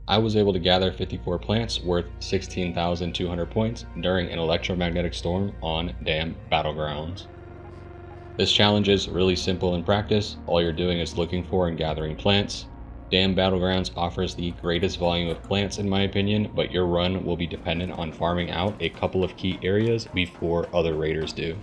I was able to gather 54 plants worth 16,200 points during an electromagnetic storm on Dam Battlegrounds. This challenge is really simple in practice. All you're doing is looking for and gathering plants. Dam Battlegrounds offers the greatest volume of plants in my opinion, but your run will be dependent on farming out a couple of key areas before other raiders do.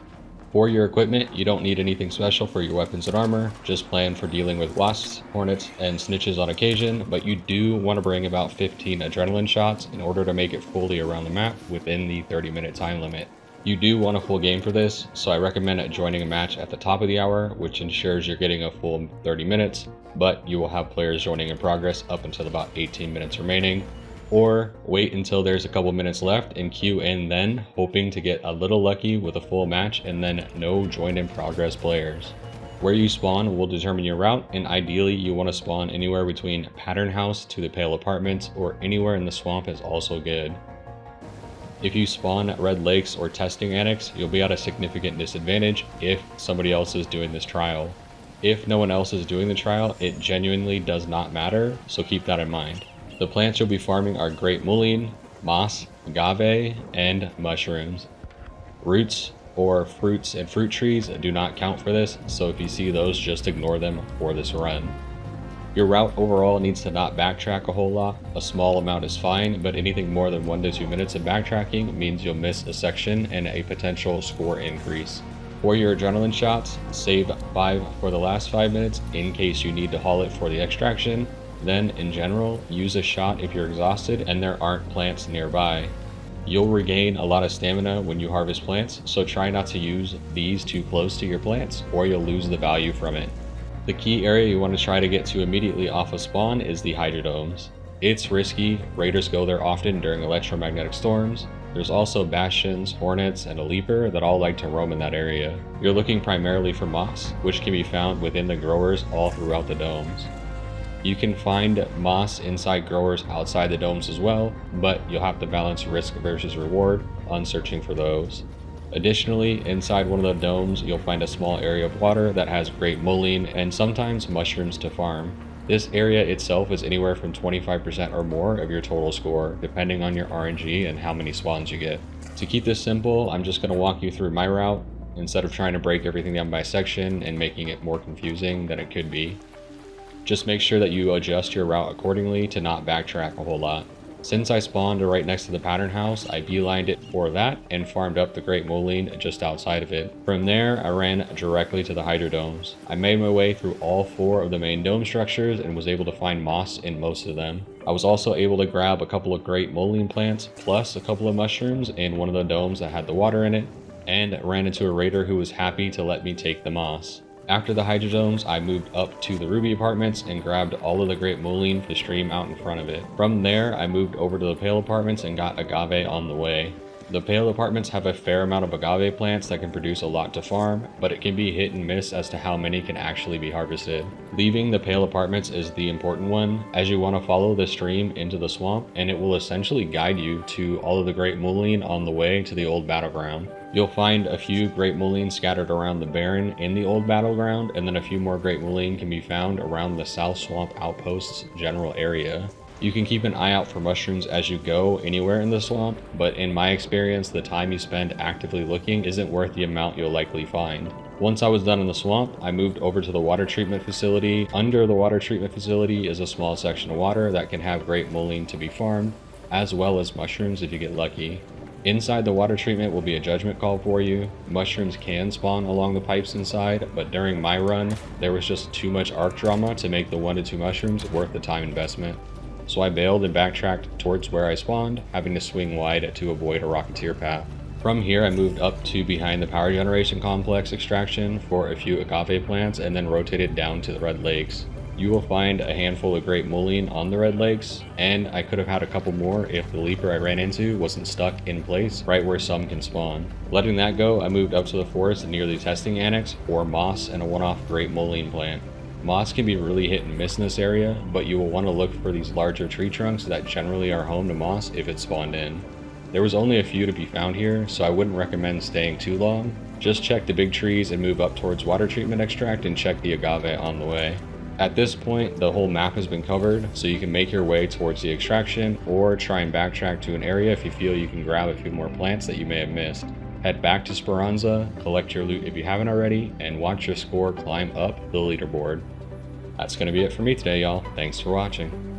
For your equipment, you don't need anything special for your weapons and armor, just plan for dealing with wasps, hornets, and snitches on occasion, but you do want to bring about 15 adrenaline shots in order to make it fully around the map within the 30-minute time limit. You do want a full game for this, so I recommend joining a match at the top of the hour, which ensures you're getting a full 30 minutes, but you will have players joining in progress up until about 18 minutes remaining. Or wait until there's a couple minutes left and queue in then, hoping to get a little lucky with a full match and then no join in progress players. Where you spawn will determine your route, and ideally you want to spawn anywhere between Pattern House to the Pale Apartments, or anywhere in the swamp is also good. If you spawn at Red Lakes or Testing Annex, you'll be at a significant disadvantage if somebody else is doing this trial. If no one else is doing the trial, it genuinely does not matter, so keep that in mind. The plants you'll be farming are great mullein, moss, agave, and mushrooms. Roots or fruits and fruit trees do not count for this, so if you see those, just ignore them for this run. Your route overall needs to not backtrack a whole lot. A small amount is fine, but anything more than 1 to 2 minutes of backtracking means you'll miss a section and a potential score increase. For your adrenaline shots, save 5 for the last 5 minutes in case you need to haul it for the extraction. Then, in general, use a shot if you're exhausted and there aren't plants nearby. You'll regain a lot of stamina when you harvest plants, so try not to use these too close to your plants or you'll lose the value from it. The key area you want to try to get to immediately off of spawn is the hydrodomes. It's risky, raiders go there often during electromagnetic storms. There's also bastions, hornets, and a leaper that all like to roam in that area. You're looking primarily for moss, which can be found within the growers all throughout the domes. You can find moss inside growers outside the domes as well, but you'll have to balance risk versus reward on searching for those. Additionally, inside one of the domes, you'll find a small area of water that has great mullein and sometimes mushrooms to farm. This area itself is anywhere from 25% or more of your total score, depending on your RNG and how many spawns you get. To keep this simple, I'm just going to walk you through my route, instead of trying to break everything down by section and making it more confusing than it could be. Just make sure that you adjust your route accordingly to not backtrack a whole lot. Since I spawned right next to the pattern house, I beelined it for that and farmed up the great mullein just outside of it. From there, I ran directly to the hydrodomes. I made my way through all 4 of the main dome structures and was able to find moss in most of them. I was also able to grab a couple of great mullein plants plus a couple of mushrooms in one of the domes that had the water in it, and ran into a raider who was happy to let me take the moss. After the hydrodomes, I moved up to the Ruby Apartments and grabbed all of the great mullein to stream out in front of it. From there, I moved over to the Pale Apartments and got agave on the way. The Pale Apartments have a fair amount of agave plants that can produce a lot to farm, but it can be hit and miss as to how many can actually be harvested. Leaving the Pale Apartments is the important one, as you want to follow the stream into the swamp, and it will essentially guide you to all of the great mullein on the way to the old battleground. You'll find a few great mullein scattered around the barren in the old battleground, and then a few more great mullein can be found around the South Swamp Outposts general area. You can keep an eye out for mushrooms as you go anywhere in the swamp, but in my experience, the time you spend actively looking isn't worth the amount you'll likely find. Once I was done in the swamp, I moved over to the water treatment facility. Under the water treatment facility is a small section of water that can have great mullein to be farmed, as well as mushrooms if you get lucky. Inside the water treatment will be a judgment call for you. Mushrooms can spawn along the pipes inside, but during my run, there was just too much arc drama to make the 1 to 2 mushrooms worth the time investment. So I bailed and backtracked towards where I spawned, having to swing wide to avoid a rocketeer path. From here, I moved up to behind the power generation complex extraction for a few agave plants and then rotated down to the Red Lakes. You will find a handful of great mullein on the Red Lakes, and I could have had a couple more if the leaper I ran into wasn't stuck in place right where some can spawn. Letting that go, I moved up to the forest near the testing annex for moss and a one-off great mullein plant. Moss can be really hit and miss in this area, but you will want to look for these larger tree trunks that generally are home to moss if it's spawned in. There was only a few to be found here, so I wouldn't recommend staying too long. Just check the big trees and move up towards water treatment extract and check the agave on the way. At this point, the whole map has been covered, so you can make your way towards the extraction or try and backtrack to an area if you feel you can grab a few more plants that you may have missed. Head back to Speranza, collect your loot if you haven't already, and watch your score climb up the leaderboard. That's going to be it for me today, y'all. Thanks for watching.